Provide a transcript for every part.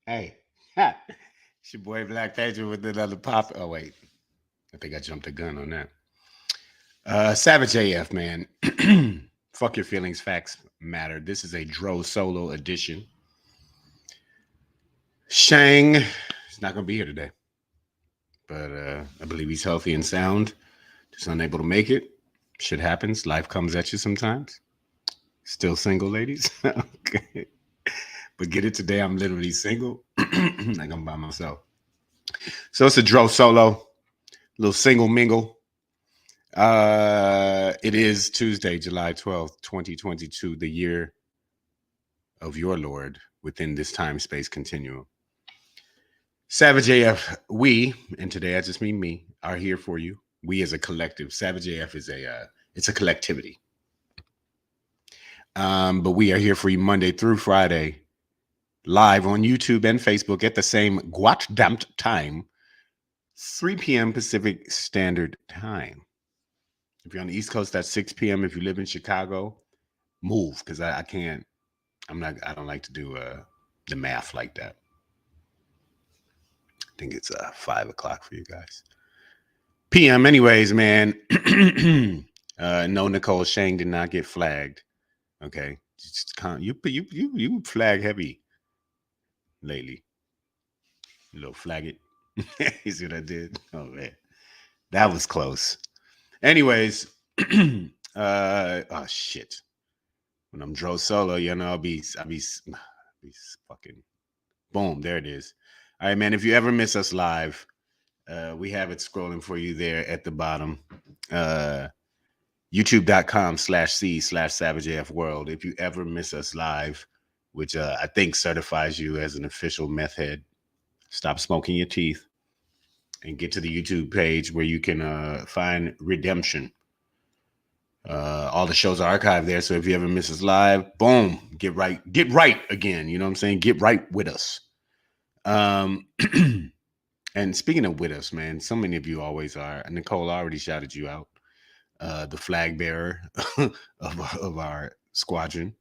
Hey, it's your boy Black Pedro with another pop. Oh wait, I think I jumped the gun on that. Savage AF, man. Fuck your feelings, facts matter. This is a Dro solo edition. Shang is not gonna be here today, but I believe he's healthy and sound. Just unable to make it. Shit happens. Life comes at you sometimes. Still single, ladies. Okay, but get it today. I'm literally single. Like I'm by myself. So it's a Dro solo, little single mingle. It is Tuesday, July 12th, 2022, the year of your Lord within this time space continuum. Savage AF, we, and today I just mean me, are here for you. We as a collective. Savage AF is it's a collectivity. But we are here for you Monday through Friday, live on YouTube and Facebook at the same goddamn time, 3 p.m. Pacific Standard Time. If you're on the East Coast, that's 6 p.m. If you live in Chicago, move, because I can't. I don't like to do the math like that. I think it's 5 o'clock for you guys. PM, anyways, man. No, Nicole Shang did not get flagged. Okay, you flag heavy lately. You little flag it. You see what I did? Oh man, that was close. Anyways, oh shit. When I'm Dro solo, you know, I'll be fucking boom. There it is. All right, man. If you ever miss us live, we have it scrolling for you there at the bottom. YouTube.com/C/SavageAF World. If you ever miss us live, which I think certifies you as an official meth head, stop smoking your teeth and get to the YouTube page where you can find redemption. All the shows are archived there. So if you ever miss us live, boom, get right again. You know what I'm saying? Get right with us. And speaking of with us, man, so many of you always are. Nicole already shouted you out. The flag bearer of our squadron.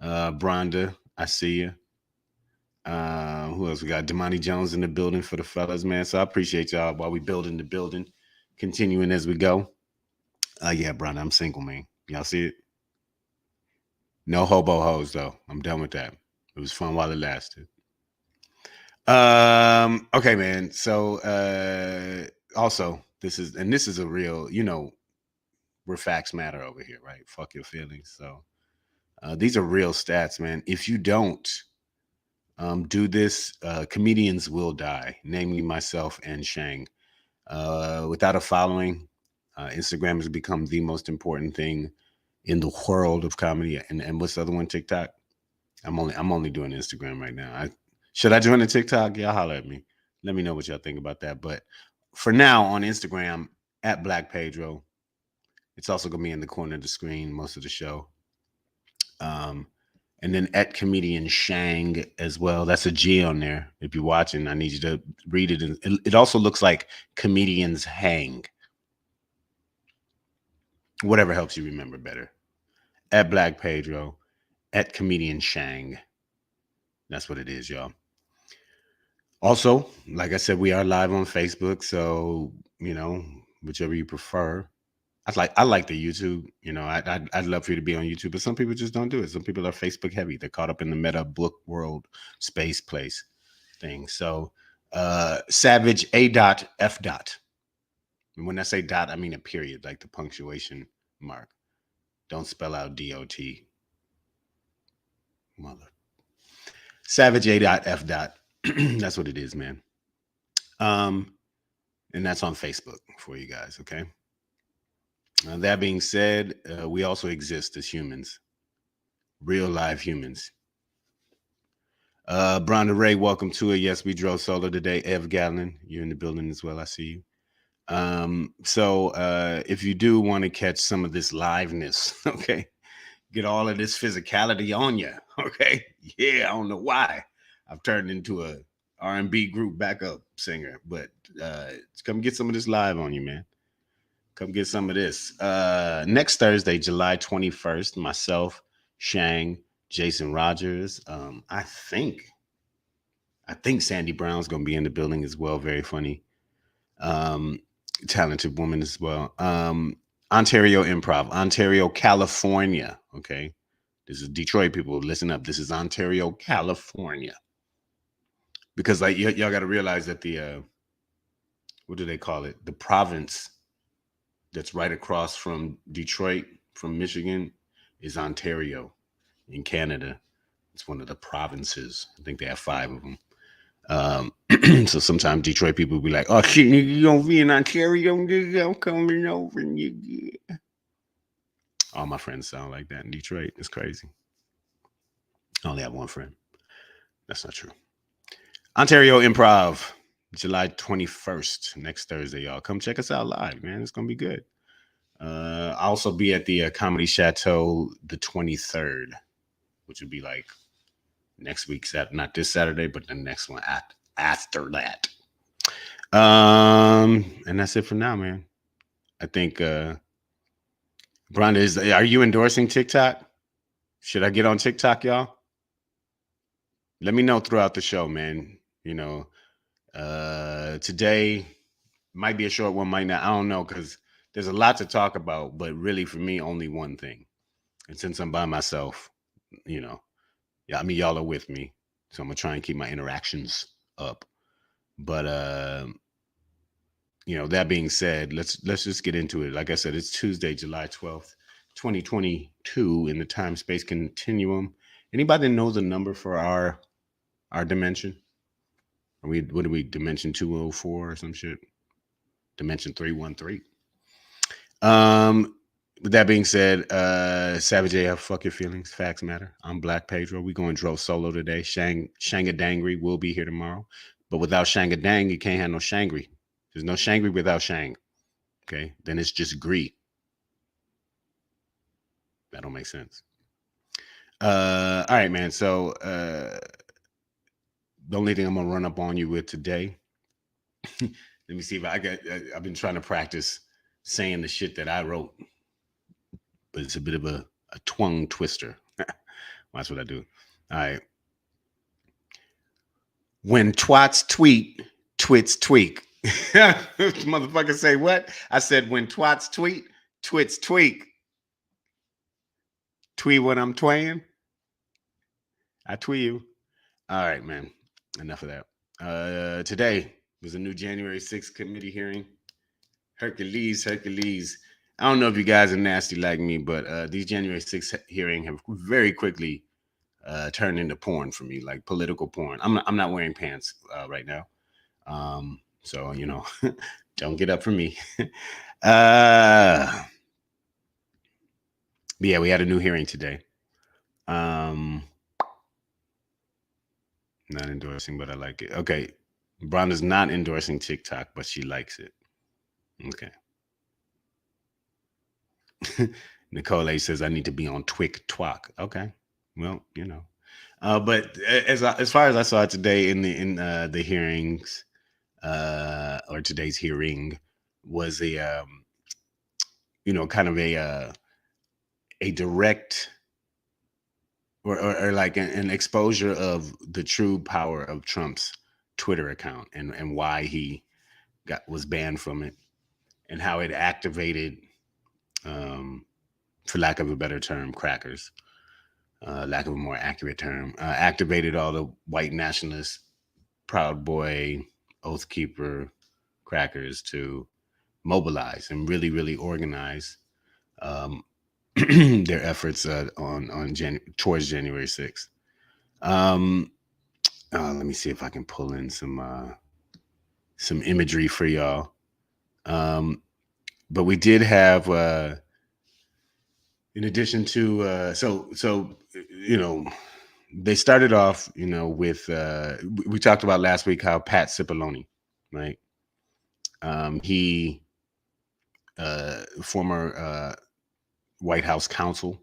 Bronda, I see you. Who else we got? Damani Jones in the building for the fellas, man. So I appreciate y'all while we building the building, continuing as we go. Yeah, Bronda, I'm single, man. Y'all see it? No hobo hoes though. I'm done with that. It was fun while it lasted. Okay, man. So also this is a real, you know, where facts matter over here, right? Fuck your feelings. So these are real stats, man. If you don't do this, comedians will die, namely myself and Shang. Without a following, Instagram has become the most important thing in the world of comedy. And what's the other one? TikTok. I'm only doing Instagram right now. Should I join the TikTok? Y'all holler at me. Let me know what y'all think about that. But for now, on Instagram at Black Pedro. It's also gonna be in the corner of the screen most of the show. And then at comedian Shang as well. That's a G on there. If you're watching, I need you to read it. And it also looks like comedians hang. Whatever helps you remember better. At Black Pedro, at comedian Shang. That's what it is, y'all. Also, like I said, we are live on Facebook, so you know, whichever you prefer. I like the YouTube. You know, I'd love for you to be on YouTube, but some people just don't do it. Some people are Facebook heavy. They're caught up in the meta book world space place thing. So Savage A dot F dot. And when I say dot, I mean a period, like the punctuation mark. Don't spell out DOT. Mother. Savage A.F. That's what it is, man. And that's on Facebook for you guys. Okay. That being said, we also exist as humans, real live humans. Bronda Ray, welcome to it. Yes, we drove solo today. Ev Gallon, you're in the building as well. I see you. So if you do want to catch some of this liveness, okay, get all of this physicality on you, okay? Yeah, I don't know why I've turned into a R&B group backup singer, but come get some of this live on you, man. Come get some of this. Next Thursday, July 21st, myself, Shang, Jason Rogers. I think Sandy Brown's gonna be in the building as well. Very funny. Talented woman as well. Ontario Improv, Ontario, California. Okay. This is Detroit people. Listen up. This is Ontario, California. Because like y'all got to realize that the what do they call it? The province that's right across from Detroit, from Michigan, is Ontario in Canada. It's one of the provinces. I think they have 5 of them. So sometimes Detroit people will be like, "Oh shit, nigga, you gonna be in Ontario? Nigga, I'm coming over." Nigga. All my friends sound like that in Detroit. It's crazy. I only have one friend. That's not true. Ontario Improv, July 21st, next Thursday, y'all. Come check us out live, man. It's gonna be good. I'll also be at the Comedy Chateau the 23rd, which would be like next week, not this Saturday, but the next one after that. And that's it for now, man. I think Bronda, are you endorsing TikTok? Should I get on TikTok, y'all? Let me know throughout the show, man. You know, today might be a short one, might not. I don't know, because there's a lot to talk about, but really for me, only one thing. And since I'm by myself, you know, yeah, I mean, y'all are with me, so I'm gonna try and keep my interactions up. But you know, that being said, let's just get into it. Like I said, it's Tuesday, July 12th, 2022, in the time space continuum. Anybody know the number for our dimension? What are we, dimension 204 or some shit? Dimension 313. With that being said, Savage AF, fuck your feelings. Facts matter. I'm Black Pedro. We going drove solo today. Shangadangri will be here tomorrow. But without Shangadang, you can't have no Shangri. There's no Shangri without Shang. Okay? Then it's just Gree. That don't make sense. All right, man. So the only thing I'm gonna run up on you with today. Let me see if I've been trying to practice saying the shit that I wrote, but it's a bit of a tongue twister. That's what I do. All right. When twats tweet, twits tweak. Motherfucker say what? I said when twats tweet, twits tweak. Tweet what I'm twaying. I tweet you. All right, man. Enough of that. Today was a new January 6th committee hearing. Hercules. I don't know if you guys are nasty like me, but these January 6th hearing have very quickly turned into porn for me, like political porn. I'm not wearing pants right now. So, you know, don't get up for me. Yeah, we had a new hearing today. Not endorsing, but I like it. Okay. Bronda's not endorsing TikTok, but she likes it. Okay. Nicole A says I need to be on TWATS. Okay. Well, you know. But as far as I saw it today in the hearings, or today's hearing was a you know, kind of a direct or like an exposure of the true power of Trump's Twitter account and why he was banned from it and how it activated, for lack of a better term, crackers, lack of a more accurate term, activated all the white nationalist, Proud Boy, Oath Keeper crackers to mobilize and really, really organize their efforts towards January 6th. Let me see if I can pull in some imagery for y'all. But we did have, in addition to, you know, they started off, with, we talked about last week how Pat Cipollone, right? He, former White House counsel,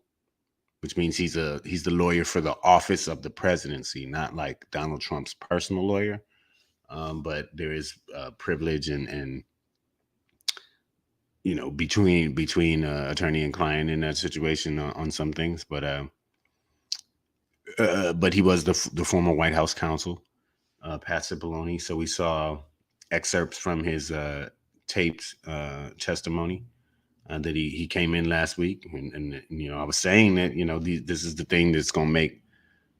which means he's the lawyer for the office of the presidency, not like Donald Trump's personal lawyer. But there is privilege and between attorney and client in that situation on some things. But he was the former White House counsel, Pat Cipollone. So we saw excerpts from his taped testimony that he came in last week, and I was saying that this is the thing that's gonna make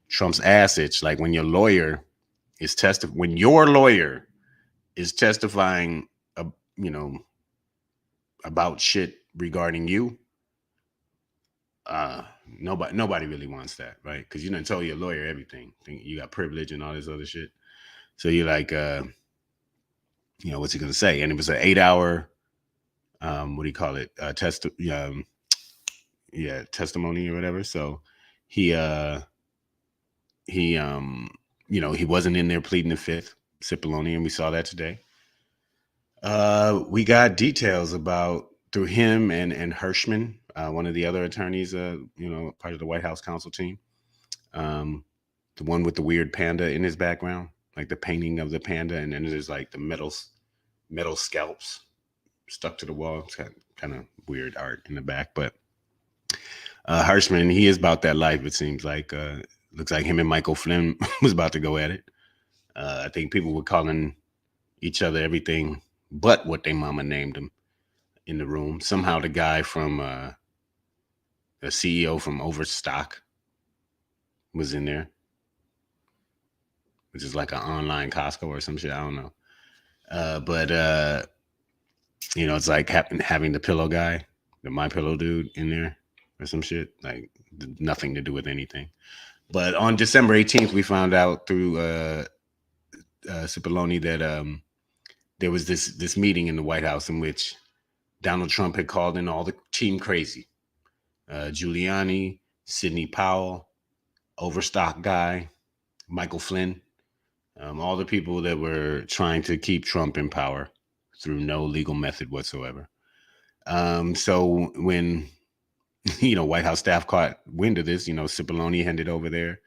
Trump's ass itch. Like when your lawyer is testifying, you know, about shit regarding you. Nobody really wants that, right? Because you done told your lawyer everything. Think you got privilege and all this other shit. So you're like, what's he gonna say? And it was an 8-hour, what do you call it? Testimony or whatever. So he he wasn't in there pleading the fifth, Cipollone, and we saw that today. We got details about through him and Hirschman, one of the other attorneys, part of the White House counsel team. The one with the weird panda in his background, like the painting of the panda, and then there's like the metal scalps stuck to the wall. It's kind of weird art in the back, but Hirschman, he is about that life. It seems like looks like him and Michael Flynn was about to go at it. I think people were calling each other everything but what their mama named him in the room. Somehow the guy from the CEO from Overstock was in there, which is like an online Costco or some shit. I don't know. But it's like having the pillow guy, the My Pillow dude in there or some shit. Like nothing to do with anything. But on December 18th, we found out through Cipollone that there was this meeting in the White House in which Donald Trump had called in all the team crazy. Giuliani, Sidney Powell, Overstock guy, Michael Flynn, all the people that were trying to keep Trump in power through no legal method whatsoever. So when, White House staff caught wind of this, Cipollone handed over there.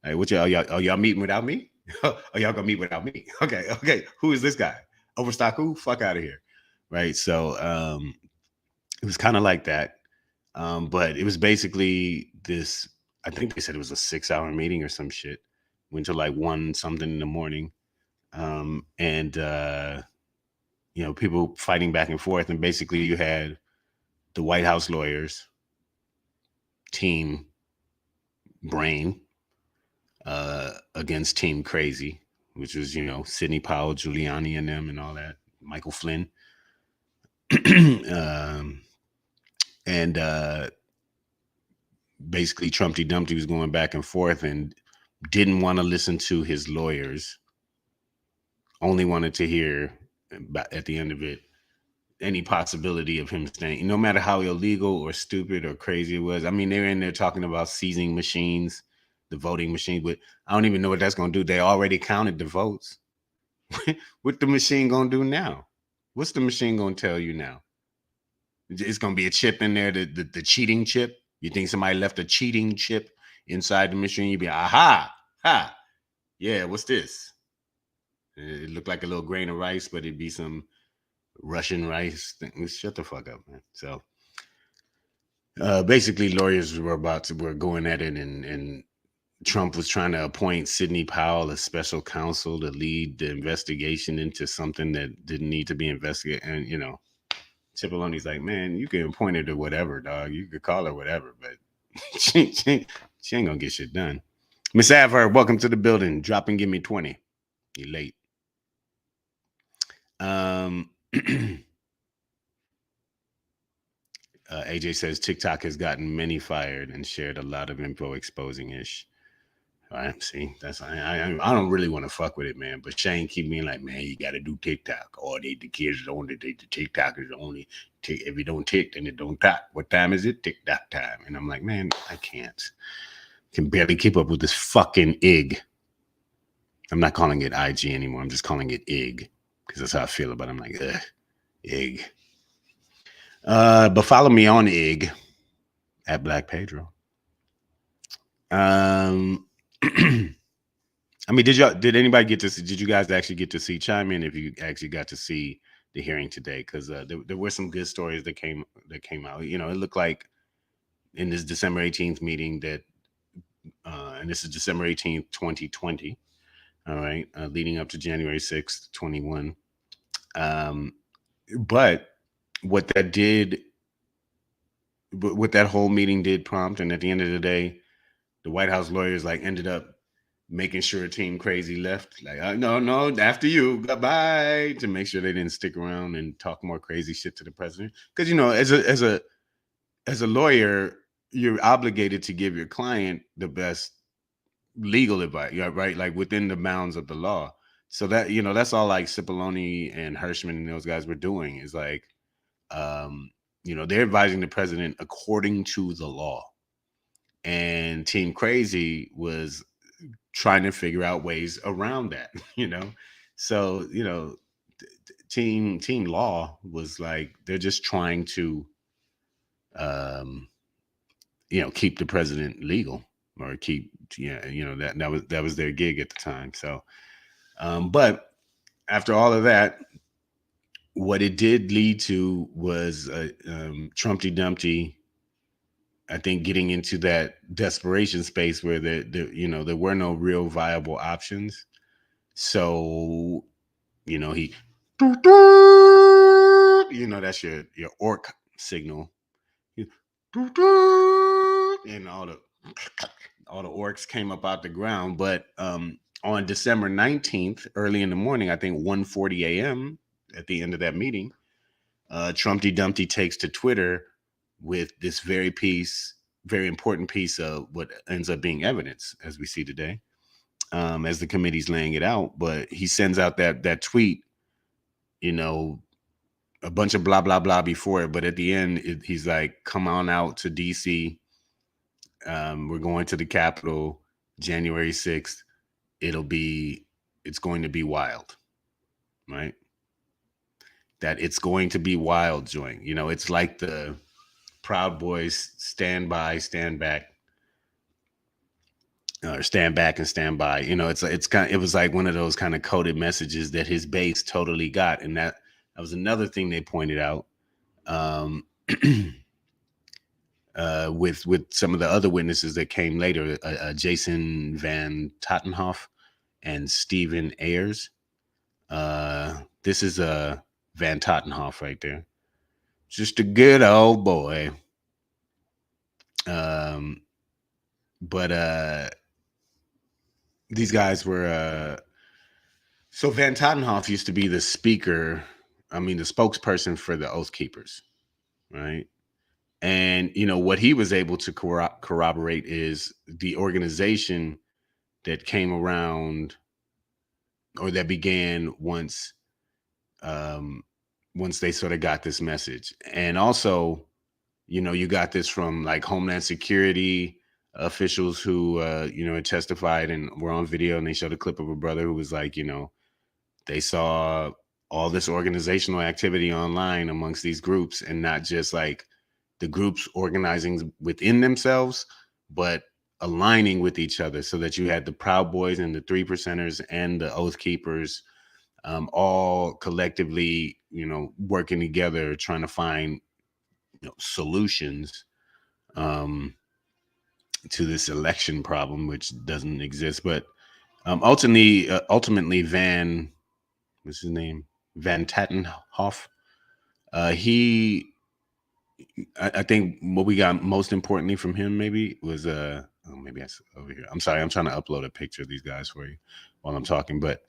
Hey, what y'all meeting without me? Are y'all gonna meet without me? Okay. Who is this guy? Overstock who? Fuck out of here. Right. So it was kind of like that. But it was basically this, I think they said it was a 6-hour meeting or some shit. Went to like 1 something in the morning. And people fighting back and forth. And basically you had the White House lawyers, team brain, against team crazy, which was, Sidney Powell, Giuliani and them and all that, Michael Flynn. And basically Dumpty was going back and forth and didn't want to listen to his lawyers, only wanted to hear at the end of it any possibility of him staying, no matter how illegal or stupid or crazy it was. I mean, they were in there talking about seizing machines, the voting machine, but I don't even know what that's going to do. They already counted the votes. What the machine going to do now? What's the machine going to tell you now? It's going to be a chip in there, the cheating chip. You think somebody left a cheating chip inside the machine? You'd be, aha, ha, yeah, what's this? It looked like a little grain of rice, but it'd be some Russian rice. Shut the fuck up, man. So basically lawyers were going at it, and Trump was trying to appoint Sidney Powell as special counsel to lead the investigation into something that didn't need to be investigated. And, Cipollone's like, man, you can appoint her to whatever, dog. You could call her whatever, but she ain't gonna get shit done. Miss Aver, welcome to the building. Drop and give me 20. You late. AJ says TikTok has gotten many fired and shared a lot of info exposing Ish. All right, see, that's I don't really want to fuck with it, man. But Shane keep being like, man, you got to do TikTok. Or the kids only the TikTok is only if you don't tick, then it don't talk. What time is it? TikTok time. And I'm like, man, I can't. Can barely keep up with this fucking ig. I'm not calling it IG anymore. I'm just calling it ig because that's how I feel about it. I'm like, ugh, ig. But follow me on ig at Black Pedro. I mean, did anybody get to see, did you guys actually get to see, chime in if you actually got to see the hearing today? Because there were some good stories that came out. You know, it looked like in this December 18th meeting that, and this is December 18th, 2020. All right, leading up to January 6th, 21. But what that did, what that whole meeting did prompt, and at the end of the day, the White House lawyers like ended up making sure Team Crazy left. Like, no, after you, goodbye, to make sure they didn't stick around and talk more crazy shit to the president. Because you know, as a lawyer, you're obligated to give your client the best legal advice, right? Like within the bounds of the law. So that, you know, that's all like Cipollone and Hirschman and those guys were doing is like, you know, they're advising the president according to the law. And Team Crazy was trying to figure out ways around that, you know? So, you know, team law was like, they're just trying to, you know, keep the president legal or keep, yeah, you know, that was their gig at the time. So, but after all of that, what it did lead to was Trumpty Dumpty, I think, getting into that desperation space where you know, there were no real viable options. So, you know, you know, that's your orc signal. And all the orcs came up out the ground. But on December 19th, early in the morning, I think 1:40 a.m. at the end of that meeting, Trumpty Dumpty takes to Twitter with this very important piece of what ends up being evidence, as we see today, as the committee's laying it out. But he sends out that tweet, you know, a bunch of blah, blah, blah before it. But at the end, he's like, come on out to DC. We're going to the Capitol January 6th. It's going to be wild, right? That it's going to be wild joint. You know, it's like the Proud Boys stand by, stand back, or stand back and stand by. You know, it was like one of those kind of coded messages that his base totally got. And that was another thing they pointed out. With some of the other witnesses that came later, Jason Van Tottenhoff and Stephen Ayers. This is Van Tottenhoff right there. Just a good old boy. But these guys were so Van Tottenhoff used to be the spokesperson for the Oath Keepers, right? And, you know, what he was able to corroborate is the organization that came around, or that began once they sort of got this message. And also, you know, you got this from like Homeland Security officials who, you know, had testified and were on video, and they showed a clip of a brother who was like, you know, they saw all this organizational activity online amongst these groups, and not just like the groups organizing within themselves, but aligning with each other, so that you had the Proud Boys and the 3%ers and the Oath Keepers, all collectively, you know, working together, trying to find, you know, solutions to this election problem, which doesn't exist. But ultimately, what's his name? Van Tatenhoff. I think what we got most importantly from him maybe was maybe that's over here. I'm sorry, I'm trying to upload a picture of these guys for you while I'm talking. But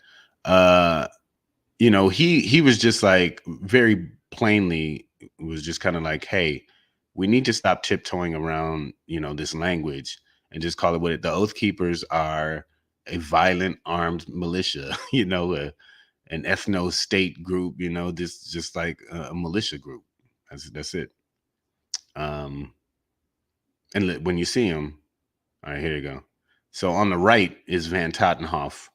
you know, he was just like, very plainly was just kind of like, hey, we need to stop tiptoeing around, you know, this language, and just call it what it. The Oath Keepers are a violent armed militia, an ethno state group, this just like a militia group. That's it. Um, and when you see them, all right, here you go. So on the right is Van Tottenhoff,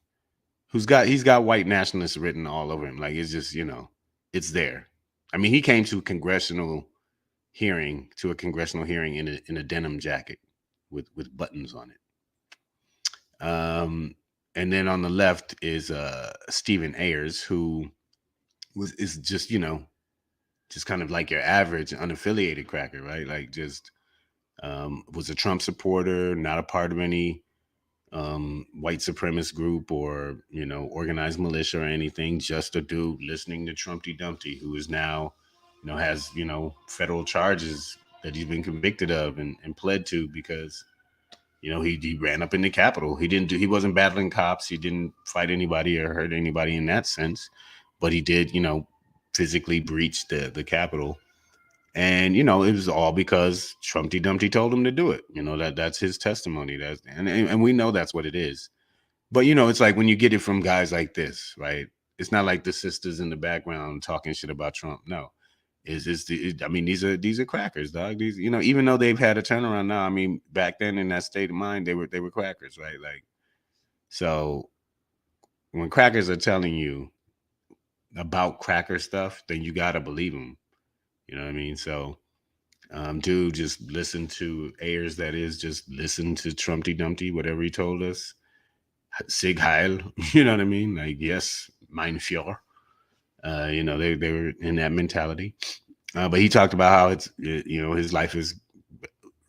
he's got white nationalists written all over him. Like it's just, it's there. I mean, he came to a congressional hearing in a denim jacket with buttons on it. And then on the left is Stephen Ayers, who is just, just kind of like your average unaffiliated cracker, right? Like just was a Trump supporter, not a part of any white supremacist group or organized militia or anything. Just a dude listening to Trumpty Dumpty, who is now has federal charges that he's been convicted of and pled to because he ran up in the Capitol. He wasn't battling cops. He didn't fight anybody or hurt anybody in that sense, but he did physically breach the Capitol. And it was all because Trumpty Dumpty told him to do it. That's his testimony. And we know that's what it is. But it's like when you get it from guys like this, right? It's not like the sisters in the background talking shit about Trump. No, I mean, these are crackers, dog. These, even though they've had a turnaround now. I mean, back then in that state of mind, they were crackers, right? Like, so when crackers are telling you about cracker stuff, then you gotta believe them. You know what I mean? So, dude, just listen to Ayers. That is, just listen to Trumpty Dumpty, whatever he told us. Sig Heil, you know what I mean? Like, yes, mein Führer. They were in that mentality. But he talked about how his life is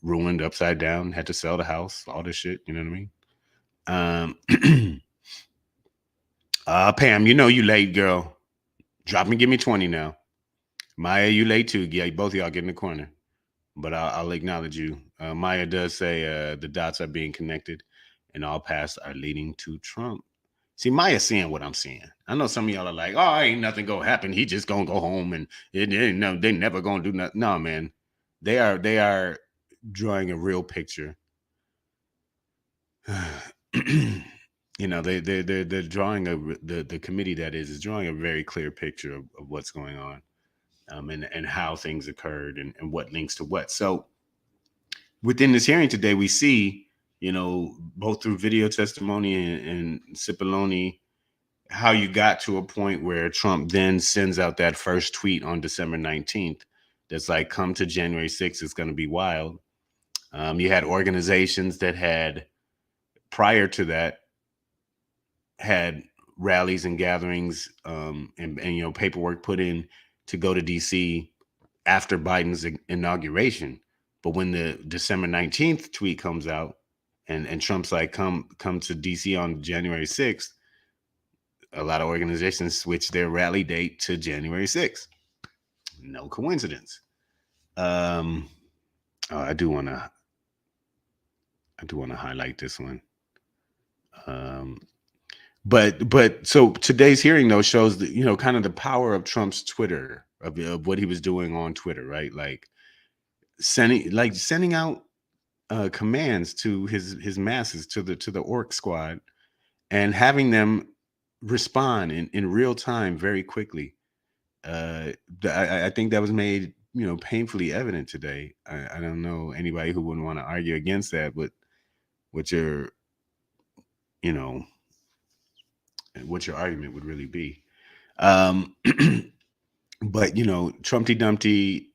ruined upside down, had to sell the house, all this shit, you know what I mean? Pam, you late, girl. Drop me, give me 20 now. Maya, you late too. Yeah, both of y'all get in the corner. But I'll acknowledge you. Maya does say the dots are being connected and all paths are leading to Trump. See, Maya's seeing what I'm seeing. I know some of y'all are like, oh, ain't nothing gonna happen. He just gonna go home and they never gonna do nothing. No, man. They are drawing a real picture. They're drawing the committee that is drawing a very clear picture of what's going on, and how things occurred and what links to what. So within this hearing today, we see, both through video testimony and Cipollone, how you got to a point where Trump then sends out that first tweet on December 19th. That's like, come to January 6th, it's going to be wild. You had organizations that had, prior to that, had rallies and gatherings and paperwork put in to go to DC after Biden's inauguration. But when the December 19th tweet comes out and Trump's like, come to DC on January 6th, a lot of organizations switch their rally date to January 6th. No coincidence. I do want to highlight this one. But so today's hearing though shows that kind of the power of Trump's Twitter, of what he was doing on Twitter, right? Like sending out commands to his masses, to the orc squad, and having them respond in real time very quickly. I think that was made painfully evident today. I don't know anybody who wouldn't want to argue against that, but what your argument would really be. But Trumpty Dumpty,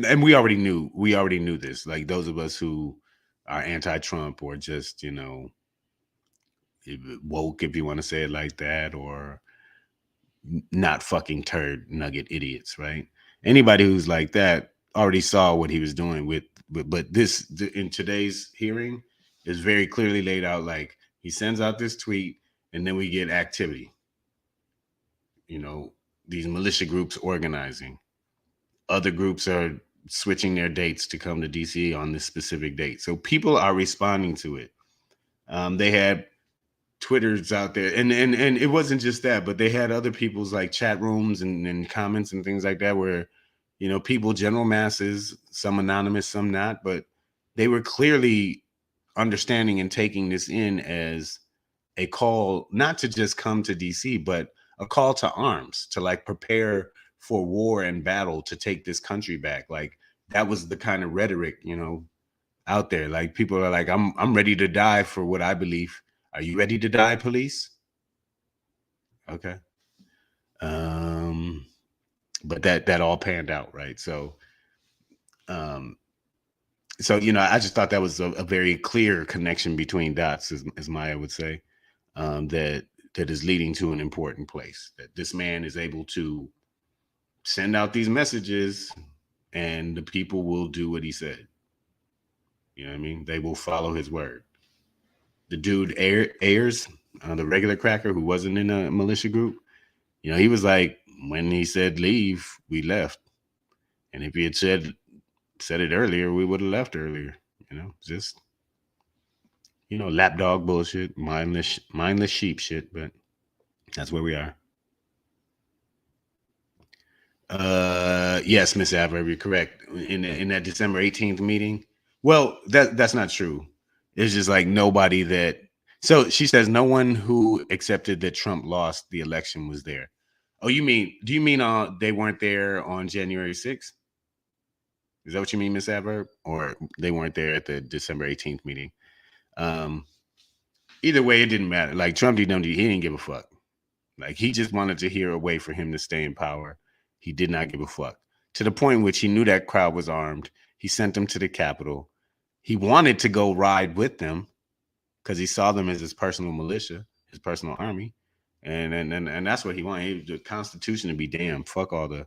and we already knew this. Like those of us who are anti-Trump or just woke, if you want to say it like that, or not fucking turd nugget idiots, right? Anybody who's like that already saw what he was doing but this in today's hearing is very clearly laid out. Like, he sends out this tweet and then we get activity. These militia groups organizing. Other groups are switching their dates to come to DC on this specific date. So people are responding to it. They had Twitters out there, and it wasn't just that, but they had other people's like chat rooms and comments and things like that where people, general masses, some anonymous, some not, but they were clearly understanding and taking this in as a call not to just come to DC, but a call to arms, to like prepare for war and battle to take this country back. Like that was the kind of rhetoric, out there. Like people are like, I'm ready to die for what I believe. Are you ready to die, police? Okay. Um, but that all panned out, right? Um, I just thought that was a very clear connection between dots, as Maya would say, that is leading to an important place. That this man is able to send out these messages, and the people will do what he said. You know what I mean? They will follow his word. The dude Ayers, the regular cracker who wasn't in a militia group, he was like, when he said leave, we left. And if he had said it earlier, we would have left earlier. Just lapdog bullshit, mindless sheep shit. But that's where we are. Yes, Miss Aver, you're correct. In that December 18th meeting. Well, that's not true. It's just like nobody that. So she says no one who accepted that Trump lost the election was there. Oh, do you mean they weren't there on January 6th? Is that what you mean, Miss Adverb? Or they weren't there at the December 18th meeting? Um, Either way, it didn't matter. Like Trump, he didn't give a fuck. Like he just wanted to hear a way for him to stay in power. He did not give a fuck. To the point in which he knew that crowd was armed. He sent them to the Capitol. He wanted to go ride with them because he saw them as his personal militia, his personal army. And that's what he wanted. The Constitution to be damned. Fuck all the.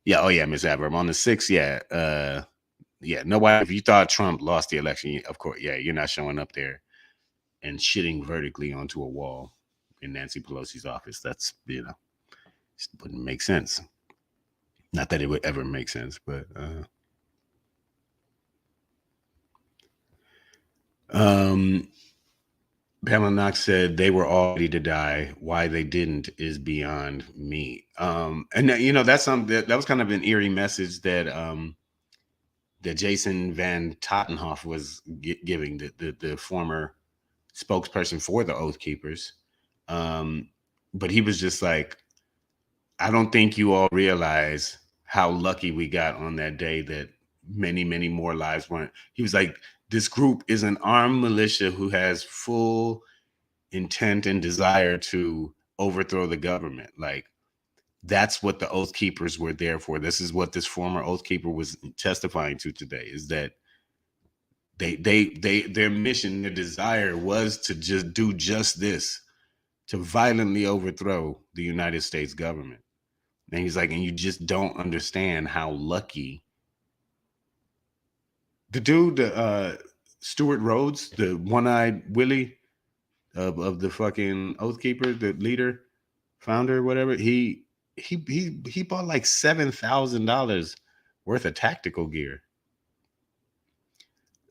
Yeah, oh yeah, Miss Adverb. On the 6th, yeah, nobody. If you thought Trump lost the election, of course, yeah, you're not showing up there and shitting vertically onto a wall in Nancy Pelosi's office. That's just wouldn't make sense. Not that it would ever make sense, but Pamela Knox said they were all ready to die. Why they didn't is beyond me. And that's something that was kind of an eerie message that Jason Van Tottenhoff was giving, the former spokesperson for the Oath Keepers. But he was just like, I don't think you all realize how lucky we got on that day that many, many more lives weren't. He was like, this group is an armed militia who has full intent and desire to overthrow the government. Like, that's what the Oath Keepers were there for. This is what this former Oath Keeper was testifying to today, is that their mission, their desire was to just do just this, to violently overthrow the United States government. And he's like, and you just don't understand how lucky the dude, Stuart Rhodes, the one-eyed Willie of the fucking Oath Keeper, the leader, founder, whatever. He bought like $7,000 worth of tactical gear.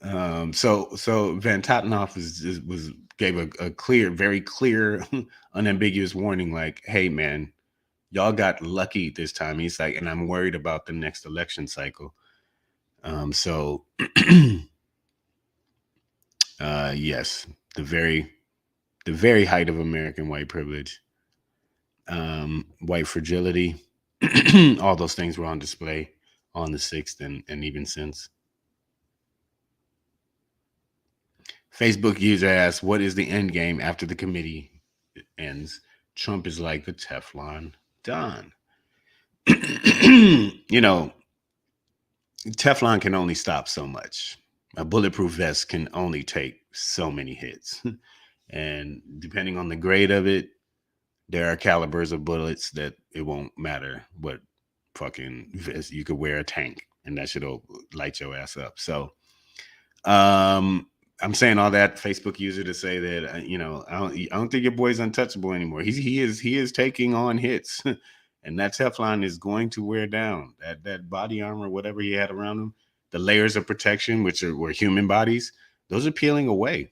So Van Tottenhoff gave a clear, very clear, unambiguous warning, like, hey man, y'all got lucky this time. He's like, and I'm worried about the next election cycle. Yes, the very height of American white privilege, white fragility, all those things were on display on the 6th and even since. Facebook user asks, what is the end game after the committee ends? Trump is like the Teflon Don. Teflon can only stop so much. A bulletproof vest can only take so many hits. And depending on the grade of it, there are calibers of bullets that it won't matter what fucking vest. You could wear a tank and that shit'll light your ass up. So, I'm saying all that Facebook user to say that I don't think your boy's untouchable anymore. He is taking on hits, and that Teflon is going to wear down. That body armor, whatever he had around him, the layers of protection, which were human bodies, those are peeling away.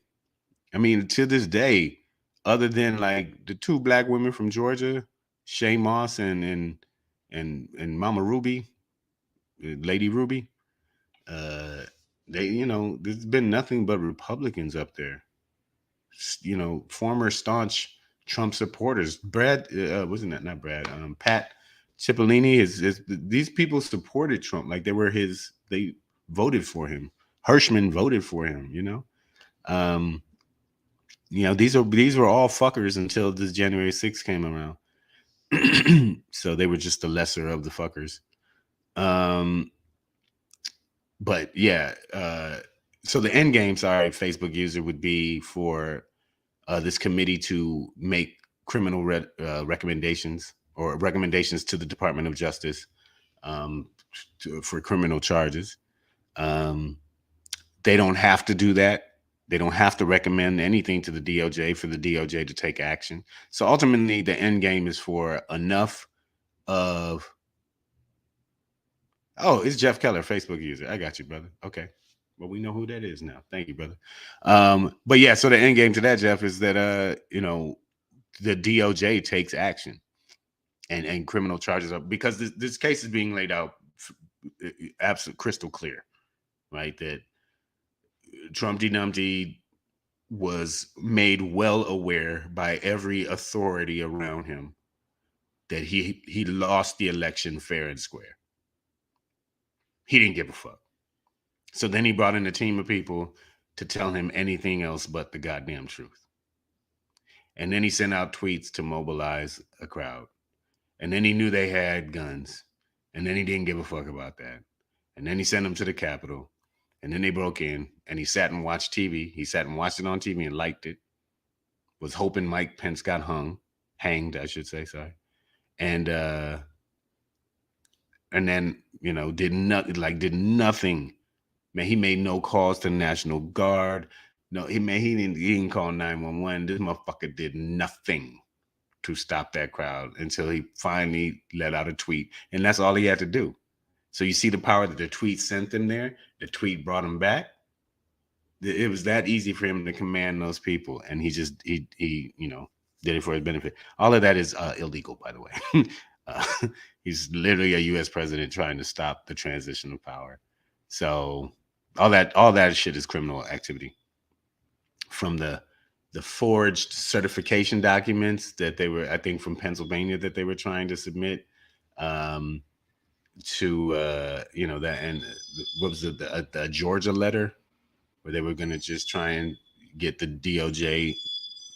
I mean, to this day, other than like the 2 black women from Georgia, Shay Moss and Mama Ruby, Lady Ruby, there's been nothing but Republicans up there. Former staunch Trump supporters. Brad, wasn't that not Brad? Pat Cipollini is these people supported Trump, like they voted for him. Hirschman voted for him. Um, these were all fuckers until this January 6th came around. So they were just the lesser of the fuckers. But yeah, so the end game, sorry, Facebook user, would be for this committee to make criminal recommendations or recommendations to the Department of Justice for criminal charges. They don't have to do that. They don't have to recommend anything to the DOJ for the DOJ to take action. So ultimately, the end game is for enough of. Oh, it's Jeff Keller, Facebook user. I got you, brother. Okay. Well, we know who that is now. Thank you, brother. But yeah, so the end game to that, Jeff, is that the DOJ takes action and criminal charges up, because this case is being laid out absolute crystal clear, right? That Trumpty Dumpty was made well aware by every authority around him that he lost the election fair and square. He didn't give a fuck. So then he brought in a team of people to tell him anything else but the goddamn truth. And then he sent out tweets to mobilize a crowd. And then he knew they had guns. And then he didn't give a fuck about that. And then he sent them to the Capitol. And then they broke in, and he sat and watched TV. He sat and watched it on TV and liked it. Was hoping Mike Pence got hanged, I should say, sorry. And then, did nothing. Man, he made no calls to the National Guard. No, he didn't call 911. This motherfucker did nothing to stop that crowd until he finally let out a tweet. And that's all he had to do. So you see the power that the tweet sent him there. The tweet brought him back. It was that easy for him to command those people. And he did it for his benefit. All of that is illegal, by the way. He's literally a U.S. president trying to stop the transition of power. So all that shit is criminal activity. From the forged certification documents that they were, I think, from Pennsylvania that they were trying to submit, to that, and what was it, the Georgia letter where they were going to just try and get the DOJ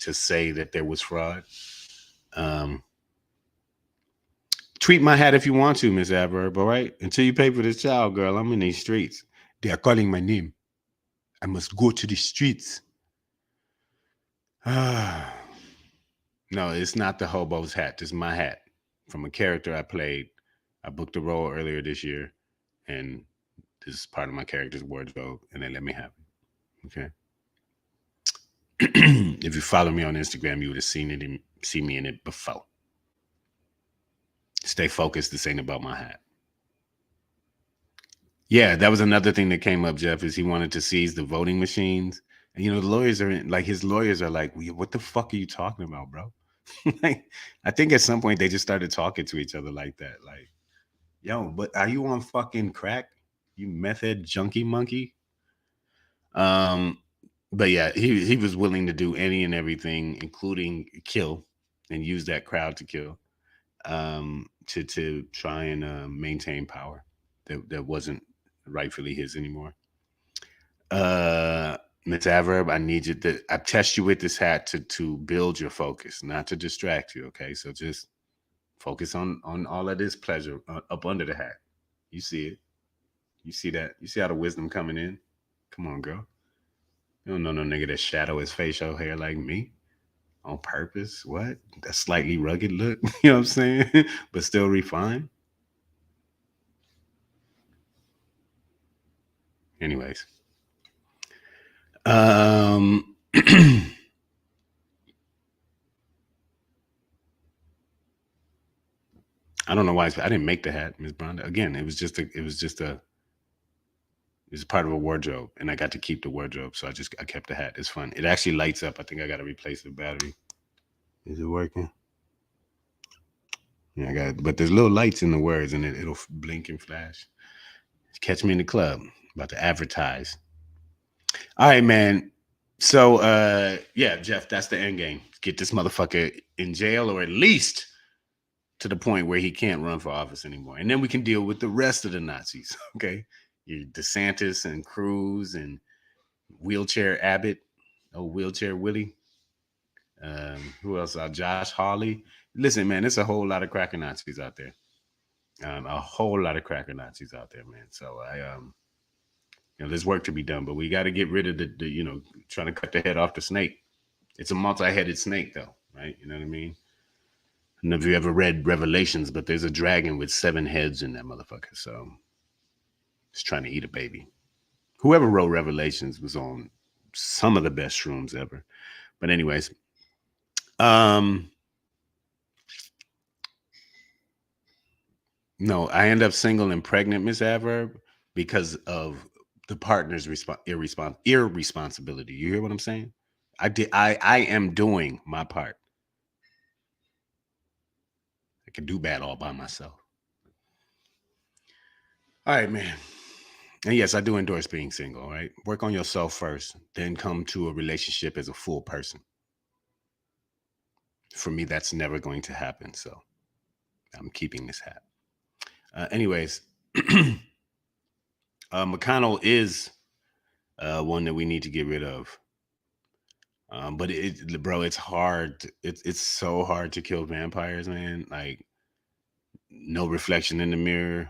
to say that there was fraud. Tweet my hat if you want to, Miss Adverb, all right? Until you pay for this child, girl, I'm in these streets. They are calling my name. I must go to the streets. No, it's not the hobo's hat. This is my hat from a character I played. I booked a role earlier this year, and this is part of my character's wardrobe, and they let me have it. Okay. If you follow me on Instagram, you would have seen me in it before. Stay focused. This ain't about my hat. Yeah, that was another thing that came up, Jeff, is he wanted to seize the voting machines. And, the lawyers his lawyers are like, what the fuck are you talking about, bro? Like, I think at some point they just started talking to each other like that. Like, yo, but are you on fucking crack? You meth head junkie monkey? But yeah, he was willing to do any and everything, including kill, and use that crowd to kill, to try and maintain power that wasn't rightfully his anymore. Ms. Averb, I need you I test you with this hat to build your focus, not to distract you. Okay, so just focus on all of this pleasure up under the hat. You see it. You see that. You see how the wisdom coming in. Come on, girl. You don't know no nigga that shadow his facial hair like me on purpose. What? That slightly rugged look. You know what I'm saying? But still refined. Anyways. I don't know why I didn't make the hat, Ms. Bronda. Again, it was part of a wardrobe, and I got to keep the wardrobe, so I kept the hat. It's fun. It actually lights up. I think I got to replace the battery. Is it working? Yeah, but there's little lights in the words, and it'll blink and flash. Catch me in the club. About to advertise. All right, man. So yeah, Jeff, that's the end game. Get this motherfucker in jail, or at least to the point where he can't run for office anymore. And then we can deal with the rest of the Nazis. Okay. Your DeSantis and Cruz and Wheelchair Abbott, oh Wheelchair Willie. Who else? Josh Hawley. Listen, man, there's a whole lot of cracker Nazis out there. A whole lot of cracker Nazis out there, man. So there's work to be done, but we got to get rid of the trying to cut the head off the snake. It's a multi-headed snake, though, right? You know what I mean? I don't know if you ever read Revelations, but there's a dragon with 7 heads in that motherfucker. So it's trying to eat a baby. Whoever wrote Revelations was on some of the best shrooms ever. But anyways, no, I end up single and pregnant, Miss Adverb, because of the partner's irresponsibility. You hear what I'm saying? I am doing my part. I can do bad all by myself. All right, man. And yes, I do endorse being single, right? Work on yourself first, then come to a relationship as a full person. For me, that's never going to happen. So I'm keeping this hat. Anyways, McConnell is one that we need to get rid of. But bro, it's hard. It's so hard to kill vampires, man. Like no reflection in the mirror.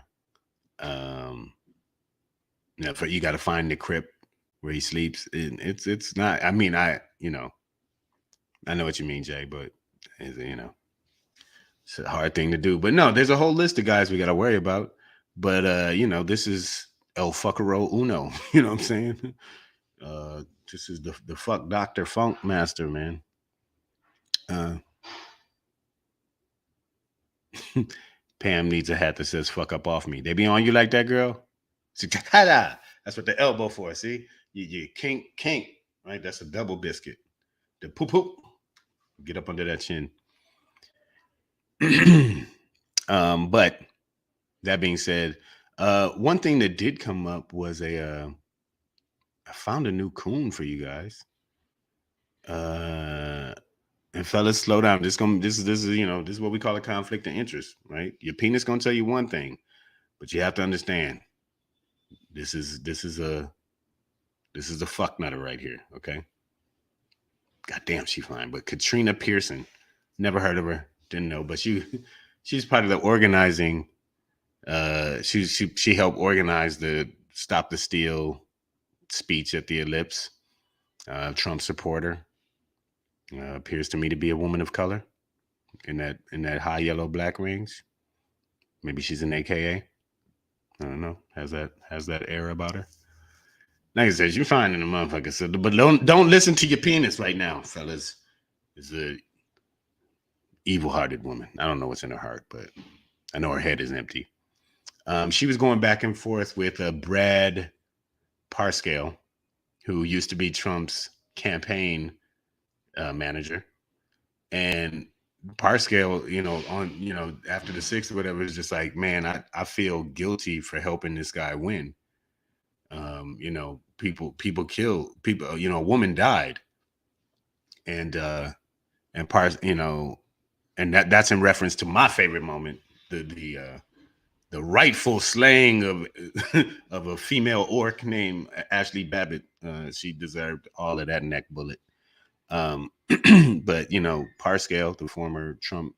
You got to find the crypt where he sleeps. And it's not. I mean, I know what you mean, Jay, but it's a hard thing to do. But no, there's a whole list of guys we got to worry about. But this is El Fuckero Uno. You know what I'm saying? This is the fuck Dr. Funk Master, man. Pam needs a hat that says "fuck up off me." They be on you like that, girl. See, that's what the elbow for. See, you kink, right? That's a double biscuit. The poop poop. Get up under that chin. But that being said, one thing that did come up was I found a new coon for you guys. And fellas, slow down. This is this is what we call a conflict of interest, right? Your penis gonna tell you one thing, but you have to understand this is a fuck nutter right here, okay? God damn, she fine. But Katrina Pearson, never heard of her, didn't know, but she's part of the organizing. She helped organize the Stop the Steal speech at the Ellipse. Trump supporter. Appears to me to be a woman of color in that high yellow black range. Maybe she's an AKA. I don't know. Has that air about her. Like I said, you're fine in the motherfucker. So, but don't listen to your penis right now, fellas. It's a evil-hearted woman. I don't know what's in her heart, but I know her head is empty. She was going back and forth with Brad Parscale, who used to be Trump's campaign manager, and Parscale, after the 6th or whatever, is just like, man, I feel guilty for helping this guy win. People kill people. A woman died, and and that's in reference to my favorite moment, the rightful slaying of of a female orc named Ashley Babbitt. She deserved all of that neck bullet. But Parscale, the former Trump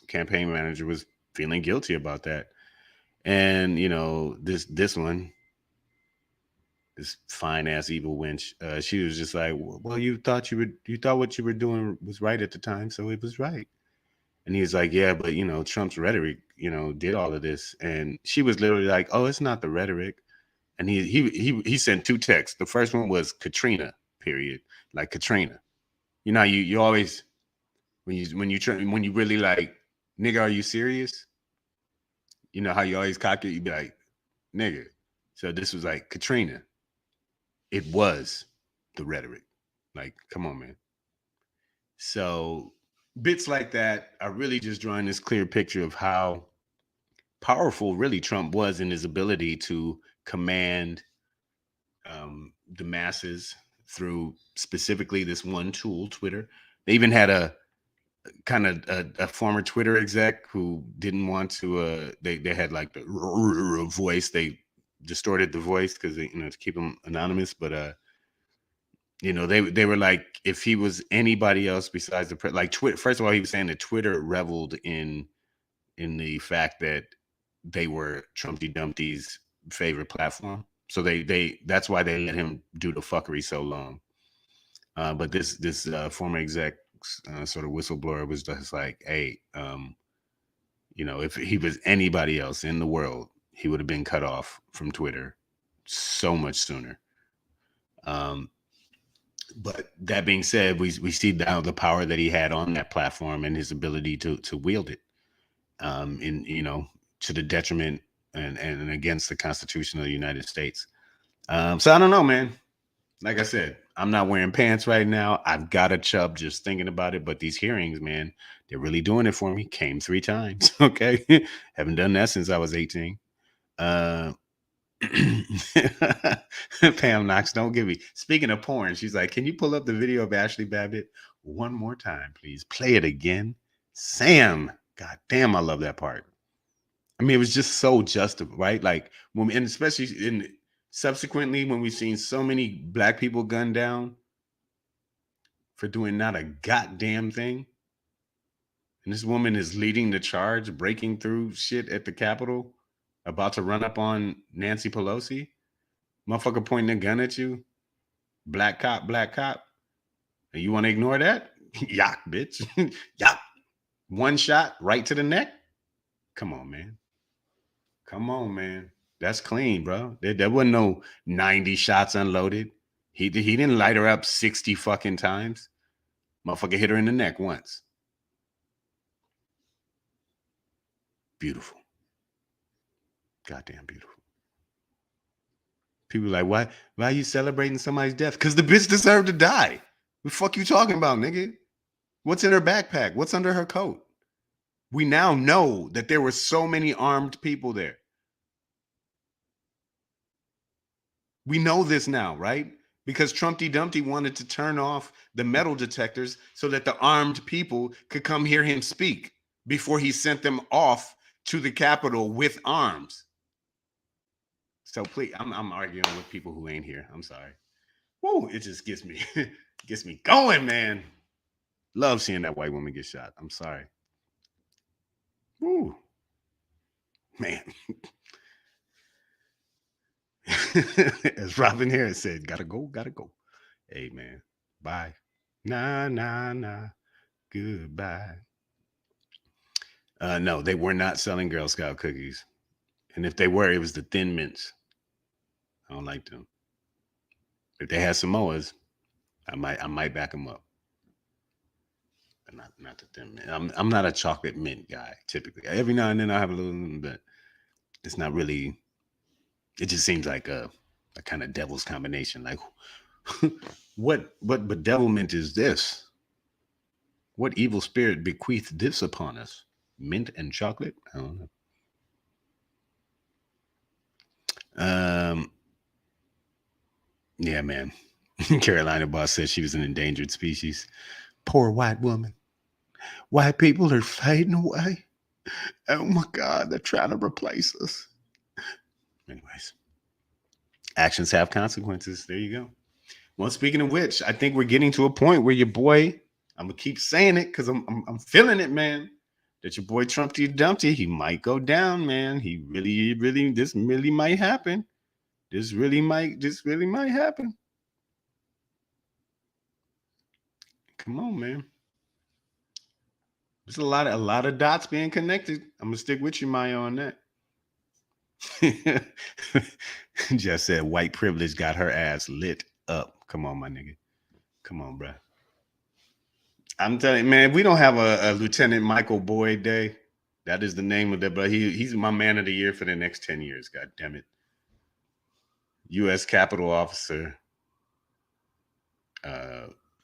campaign manager, was feeling guilty about that. And this one, this fine ass evil wench, she was just like, well, you thought what you were doing was right at the time, so it was right. And he was like, yeah, but Trump's rhetoric, did all of this. And she was literally like, oh, it's not the rhetoric. And he sent 2 texts. The first one was Katrina, period, like Katrina. You always when you really like, nigga, are you serious? You know how you always cock it, you be like, nigga. So this was like Katrina. It was the rhetoric. Like, come on, man. So bits like that are really just drawing this clear picture of how powerful really Trump was in his ability to command the masses through specifically this one tool, Twitter. They even had a kind of a former Twitter exec who didn't want to. They had like the voice. They distorted the voice because to keep him anonymous. But they were like, if he was anybody else besides like Twitter. First of all, he was saying that Twitter reveled in the fact that they were Trumpty Dumpty's favorite platform. So that's why they let him do the fuckery so long. But this former exec sort of whistleblower was just like, hey, if he was anybody else in the world, he would have been cut off from Twitter so much sooner. But that being said, we see now the power that he had on that platform and his ability to wield it, to the detriment and against the Constitution of the United States. So I don't know, man. Like I said, I'm not wearing pants right now. I've got a chub just thinking about it. But these hearings, man, they're really doing it for me. Came 3 times. Okay. Haven't done that since I was 18. Pam Knox, don't give me. Speaking of porn, she's like, can you pull up the video of Ashley Babbitt one more time, please? Play it again. Sam. God damn, I love that part. I mean, it was just so justified, right? Like and especially subsequently when we've seen so many black people gunned down for doing not a goddamn thing. And this woman is leading the charge, breaking through shit at the Capitol, about to run up on Nancy Pelosi. Motherfucker pointing a gun at you. Black cop, black cop. And you want to ignore that? Yak, bitch. Yak. One shot right to the neck. Come on, man. Come on, man. That's clean, bro. There wasn't no 90 shots unloaded. He didn't light her up 60 fucking times. Motherfucker hit her in the neck once. Beautiful. Goddamn beautiful. People are like, why are you celebrating somebody's death? Because the bitch deserved to die. What the fuck you talking about, nigga? What's in her backpack? What's under her coat? We now know that there were so many armed people there. We know this now, right? Because Trumpty Dumpty wanted to turn off the metal detectors so that the armed people could come hear him speak before he sent them off to the Capitol with arms. So please, I'm arguing with people who ain't here. I'm sorry. Whoa, it just gets me going, man. Love seeing that white woman get shot. I'm sorry. Woo. Man. As Robin Harris said, gotta go. Hey, man. Bye. Nah. Goodbye. No, they were not selling Girl Scout cookies. And if they were, it was the Thin Mints. I don't like them. If they had Samoas, I might back them up. But not the Thin Mint. I'm not a chocolate mint guy, typically. Every now and then I have a little, but it's not really. It just seems like a kind of devil's combination. Like, what bedevilment is this? What evil spirit bequeathed this upon us? Mint and chocolate? I don't know. Yeah, man. Carolina Boss said she was an endangered species. Poor white woman. White people are fading away. Oh my God, they're trying to replace us. Anyways, actions have consequences. There you go. Well, speaking of which, I think we're getting to a point where your boy, I'm gonna keep saying it because I'm feeling it, man. That your boy Trumpty Dumpty, he might go down, man. He really, this really might happen. This really might happen. Come on, man. There's a lot of dots being connected. I'm gonna stick with you, Maya, on that. Just said white privilege got her ass lit up. Come on, my nigga. Come on, bro. I'm telling you, man, if we don't have a Lieutenant Michael Boyd Day, that is the name of that, but he's my man of the year for the next 10 years. God damn it. U.S. Capitol Officer,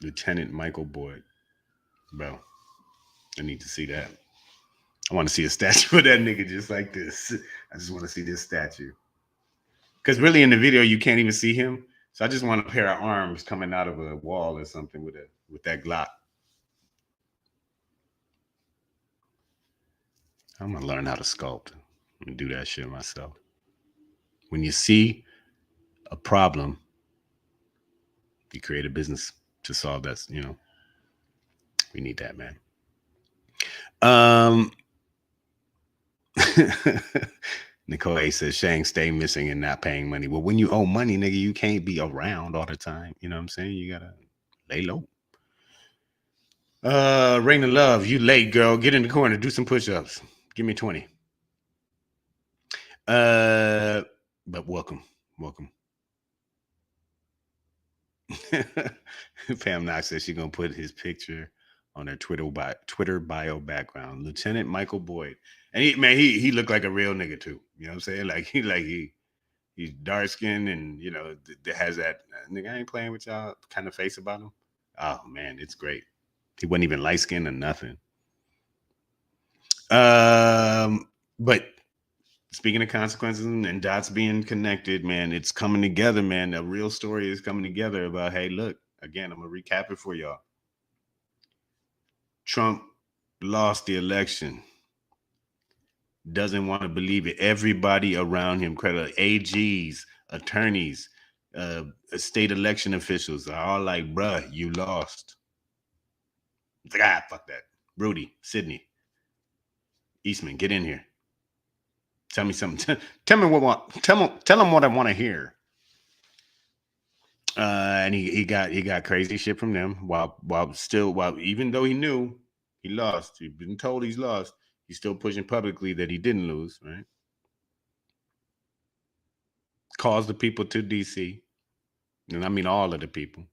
Lieutenant Michael Boyd. Bro, I need to see that. I want to see a statue of that nigga just like this. I just want to see this statue. Because really in the video, you can't even see him. So I just want a pair of arms coming out of a wall or something with that Glock. I'm gonna learn how to sculpt and do that shit myself. When you see a problem, you create a business to solve that. We need that, man. Nicole A says Shang stay missing and not paying money. Well, when you owe money, nigga, you can't be around all the time. You know what I'm saying? You gotta lay low. Rain of Love, you late, girl. Get in the corner, do some push-ups. Give me 20. But welcome. Pam Knox says she's gonna put his picture on her Twitter bio background. Lieutenant Michael Boyd. And he looked like a real nigga too. You know what I'm saying? He's dark skinned and has that nigga I ain't playing with y'all kind of face about him. Oh man, it's great. He wasn't even light skinned or nothing. But speaking of consequences and dots being connected, man, it's coming together, man. A real story is coming together about, hey, look, again, I'm gonna recap it for y'all. Trump lost the election. Doesn't want to believe it. Everybody around him, credit AGs, attorneys, state election officials are all like, bruh, you lost. It's like, fuck that. Rudy, Sydney, Eastman, get in here. Tell me something. Tell them what I want to hear. And he got crazy shit from them while even though he knew he lost, he'd been told he's lost, he's still pushing publicly that he didn't lose, right? Calls the people to DC, and I mean all of the people.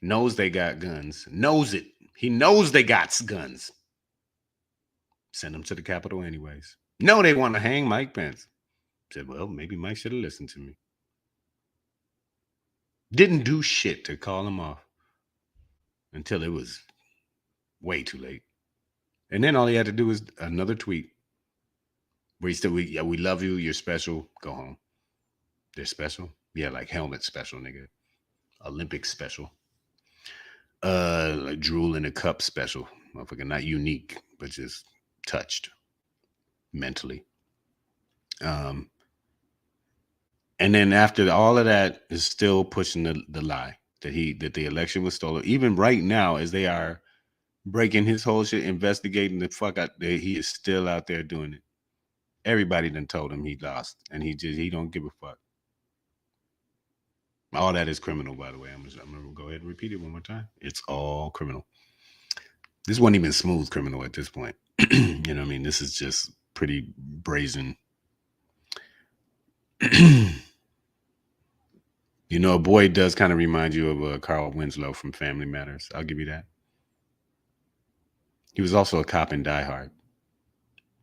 Knows they got guns. Knows it. He knows they got guns. Send them to the Capitol anyways. No, they want to hang Mike Pence. Said, well, maybe Mike should have listened to me. Didn't do shit to call him off until it was way too late. And then all he had to do was another tweet where he said, we love you. You're special. Go home. They're special? Yeah, like helmet special, nigga. Olympic special. Like drool in a cup special. Motherfucker, not unique, but just touched mentally. And then after all of that is still pushing the lie that the election was stolen. Even right now, as they are breaking his whole shit, investigating the fuck out there, he is still out there doing it. Everybody done told him he lost, and he don't give a fuck. All that is criminal, by the way. I'm gonna go ahead and repeat it one more time. It's all criminal. This wasn't even smooth criminal at this point. You know what I mean? This is just pretty brazen. Boyd does kind of remind you of Carl Winslow from Family Matters. I'll give you that. He was also a cop in Die Hard.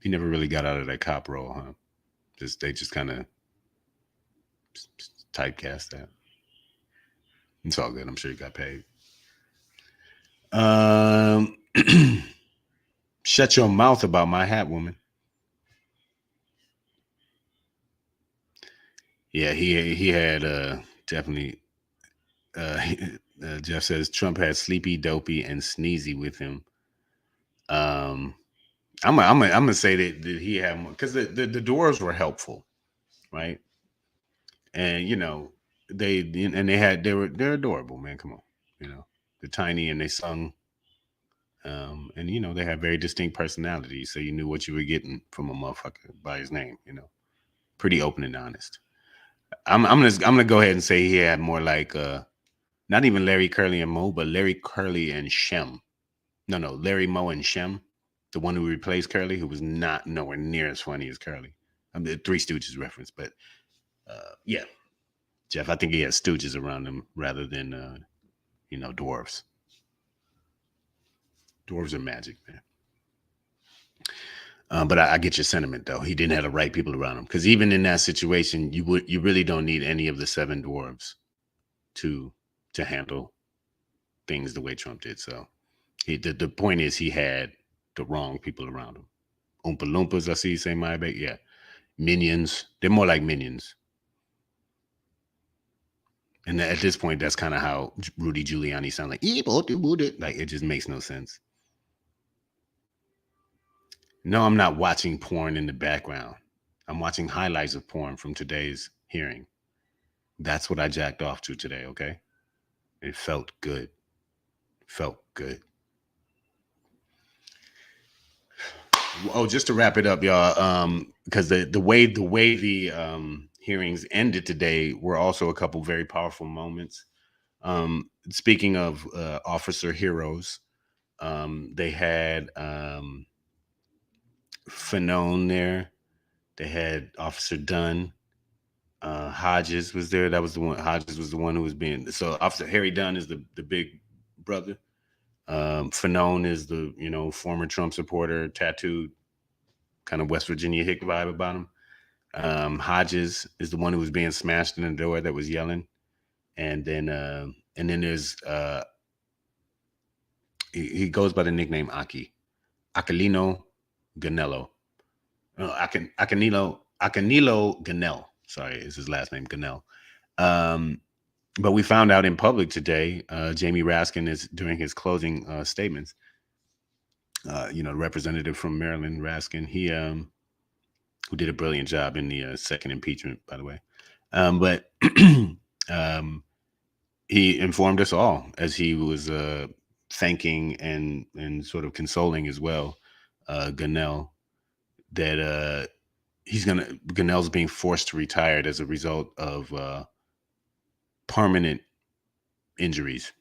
He never really got out of that cop role, huh? They just kind of typecast that. It's all good. I'm sure he got paid. Shut your mouth about my hat, woman. Yeah, he had definitely. Jeff says Trump had Sleepy, Dopey, and Sneezy with him. I'm gonna say that he had more because the dwarves were helpful, right? And they're adorable, man. Come on, they're tiny and they sung, and they have very distinct personalities, so you knew what you were getting from a motherfucker by his name. Pretty open and honest. I'm gonna go ahead and say he had more like not even Larry, Curly, and Moe, but Larry, Curly, and Shem. No, Larry, Moe, and Shem, the one who replaced Curly, who was not nowhere near as funny as Curly. I mean, the Three Stooges reference, but yeah, Jeff, I think he has stooges around him rather than dwarves. Dwarves are magic, man. But I get your sentiment, though. He didn't have the right people around him, because even in that situation, you really don't need any of the 7 dwarves to handle things the way Trump did. So the point is he had the wrong people around him. Oompa Loompas, I see you say my bag. Yeah. Minions. They're more like minions. And at this point, that's kind of how Rudy Giuliani sounds like. Like it just makes no sense. No, I'm not watching porn in the background. I'm watching highlights of porn from today's hearing. That's what I jacked off to today, okay? It felt good. Felt good. Oh, just to wrap it up, y'all, because the way the hearings ended today were also a couple very powerful moments. Speaking of officer heroes, they had Fanone there. They had Officer Dunn. Hodges was there. That was the one. Hodges was the one who was being. So Officer Harry Dunn is the big brother. Fanone is the former Trump supporter, tattooed, kind of West Virginia hick vibe about him. Hodges is the one who was being smashed in the door that was yelling, and then there's he goes by the nickname Aquilino Ganello. Acanilo Ganell. Sorry, is his last name Ganell. But we found out in public today, Jamie Raskin is during his closing statements. Representative from Maryland, Raskin, he who did a brilliant job in the second impeachment, by the way. But he informed us all as he was thanking and sort of consoling as well, Ganell, that Ganell's being forced to retire as a result of permanent injuries,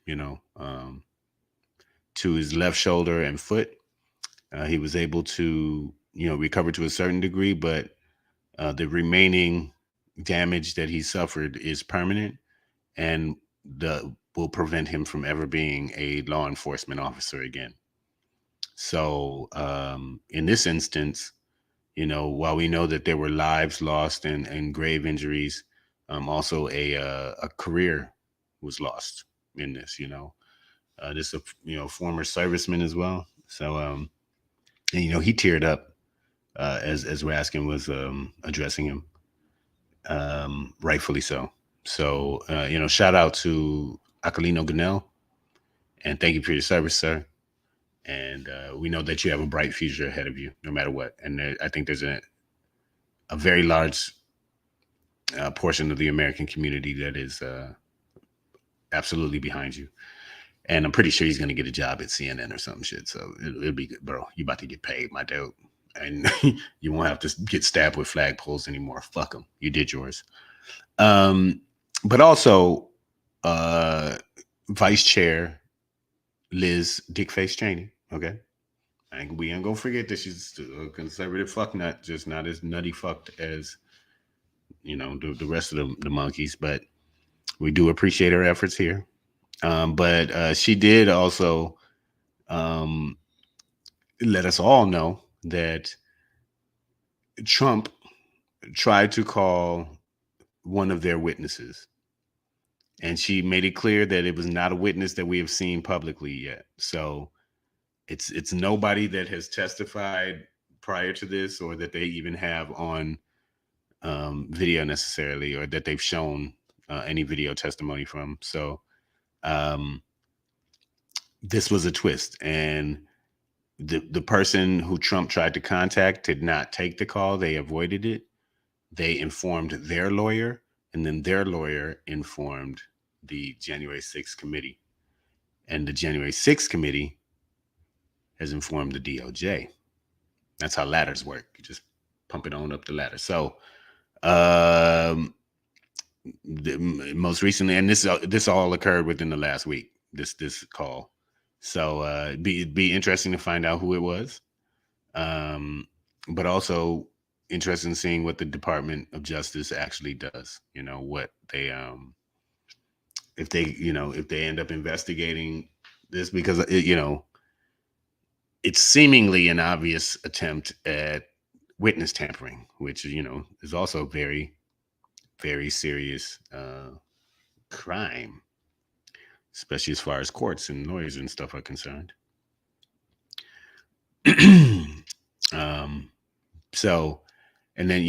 to his left shoulder and foot. He was able to, recover to a certain degree, but the remaining damage that he suffered is permanent and will prevent him from ever being a law enforcement officer again. So in this instance, while we know that there were lives lost and grave injuries, also a career was lost in this. This former serviceman as well. So and he teared up as Raskin was addressing him, rightfully so. So shout out to Aquilino Ganell, and thank you for your service, sir. And we know that you have a bright future ahead of you, no matter what. And I think there's a very large portion of the American community that is absolutely behind you. And I'm pretty sure he's going to get a job at CNN or some shit. So it'll be good, bro. You about to get paid, my dude. And you won't have to get stabbed with flagpoles anymore. Fuck them. You did yours. But also, Vice Chair Liz Dickface Cheney. Okay. We ain't going to forget that she's a conservative fucknut, just not as nutty fucked as, the rest of the monkeys. But we do appreciate her efforts here. But she did also let us all know that Trump tried to call one of their witnesses, and she made it clear that it was not a witness that we have seen publicly yet. So it's nobody that has testified prior to this, or that they even have on video necessarily, or that they've shown any video testimony from. So this was a twist, and the person who Trump tried to contact did not take the call. They avoided it. They informed their lawyer, and then their lawyer informed the January 6th committee. And the January 6th committee has informed the DOJ. That's how ladders work. You just pump it on up the ladder. So most recently, and this all occurred within the last week, this call. So it'd be interesting to find out who it was. But also interested in seeing what the Department of Justice actually does. What they if they end up investigating this, because it's seemingly an obvious attempt at witness tampering, which is also very, very serious crime, especially as far as courts and lawyers and stuff are concerned. So, and then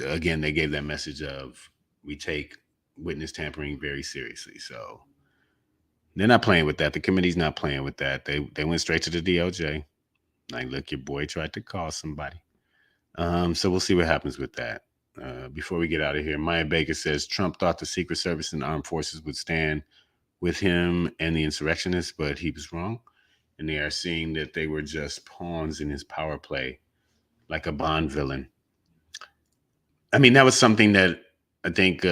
again, they gave that message of we take witness tampering very seriously. So they're not playing with that. The committee's not playing with that. They went straight to the DOJ. Like, look, your boy tried to call somebody. So we'll see what happens with that. Before we get out of here, Maya Baker says Trump thought the Secret Service and armed forces would stand with him and the insurrectionists, but he was wrong. And they are seeing that they were just pawns in his power play, like a Bond villain. I mean, that was something that I think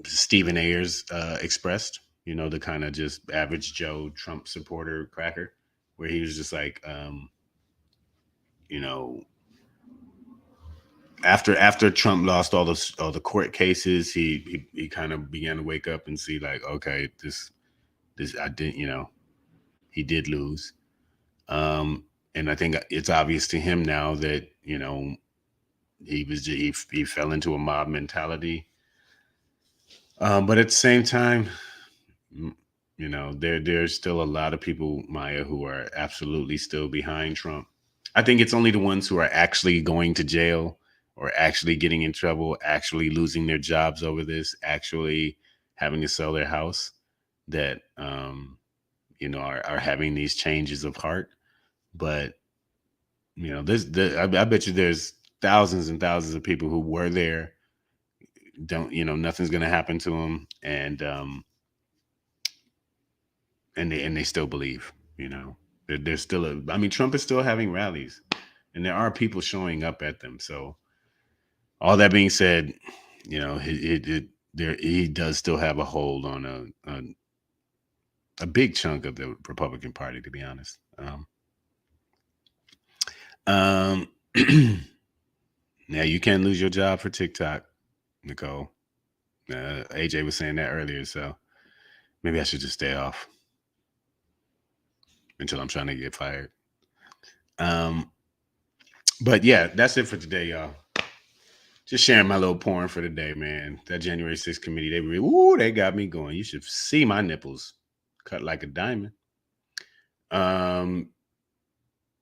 Stephen Ayers expressed, the kind of just average Joe Trump supporter cracker, where he was just like, you know, after Trump lost all the court cases, he kind of began to wake up and see like, okay, this I didn't, he did lose. And I think it's obvious to him now that, he fell into a mob mentality. But at the same time, there's still a lot of people, Maya, who are absolutely still behind Trump. I think it's only the ones who are actually going to jail or actually getting in trouble, actually losing their jobs over this, actually having to sell their house that, are having these changes of heart. But, I bet you there's thousands and thousands of people who were there, nothing's going to happen to them. And they still believe, there's still Trump is still having rallies and there are people showing up at them. So all that being said, he does still have a hold on a big chunk of the Republican Party, to be honest. Now you can lose your job for TikTok, Nicole. AJ was saying that earlier, so maybe I should just stay off until I'm trying to get fired. But yeah, that's it for today, y'all. Just sharing my little porn for the day, man. That January 6th committee, they got me going. You should see my nipples cut like a diamond.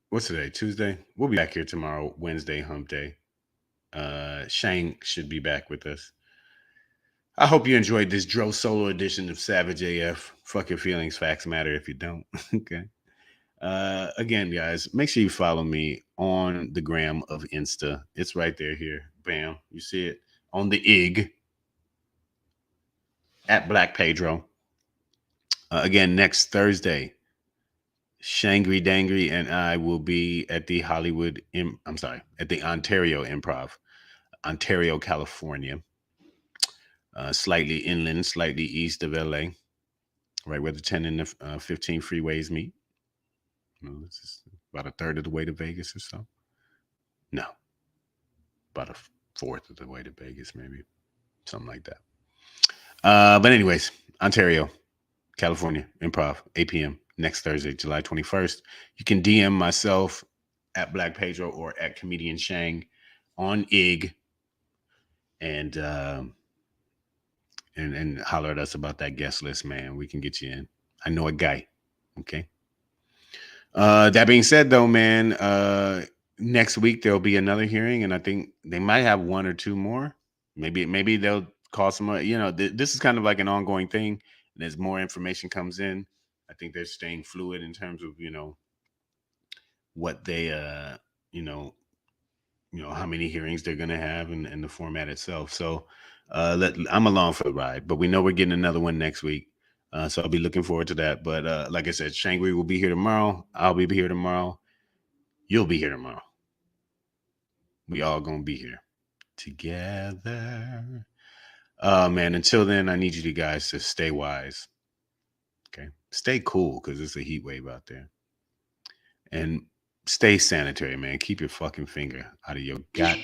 What's today? Tuesday? We'll be back here tomorrow, Wednesday, hump day. Shang should be back with us. I hope you enjoyed this Dro solo edition of Savage AF. Fuck your feelings, facts matter if you don't. Okay. Again, guys, make sure you follow me on the gram of Insta. It's right there here. Bam. You see it on the IG at Black Pedro. Again, next Thursday, Shangri Dangry and I will be at the at the Ontario Improv, Ontario, California. Slightly inland, slightly east of LA, right where the 10 and the 15 freeways meet. This is about a third of the way to Vegas or so. No, about a fourth of the way to Vegas, maybe something like that. But anyways, Ontario, California, Improv, 8 p.m. next Thursday, July 21st. You can DM myself at Black Pedro or at Comedian Shang on IG and holler at us about that guest list, man. We can get you in. I know a guy. Okay. That being said, though, man, next week there'll be another hearing, and I think they might have one or two more. Maybe they'll call some more. This is kind of like an ongoing thing. And as more information comes in, I think they're staying fluid in terms of what they how many hearings they're going to have and the format itself. So I'm along for the ride, but we know we're getting another one next week. So I'll be looking forward to that. But like I said, Shangri will be here tomorrow. I'll be here tomorrow. You'll be here tomorrow. We all gonna be here together. Man, until then, I need you guys to stay wise. Okay? Stay cool because it's a heat wave out there. And stay sanitary, man. Keep your fucking finger out of your gut.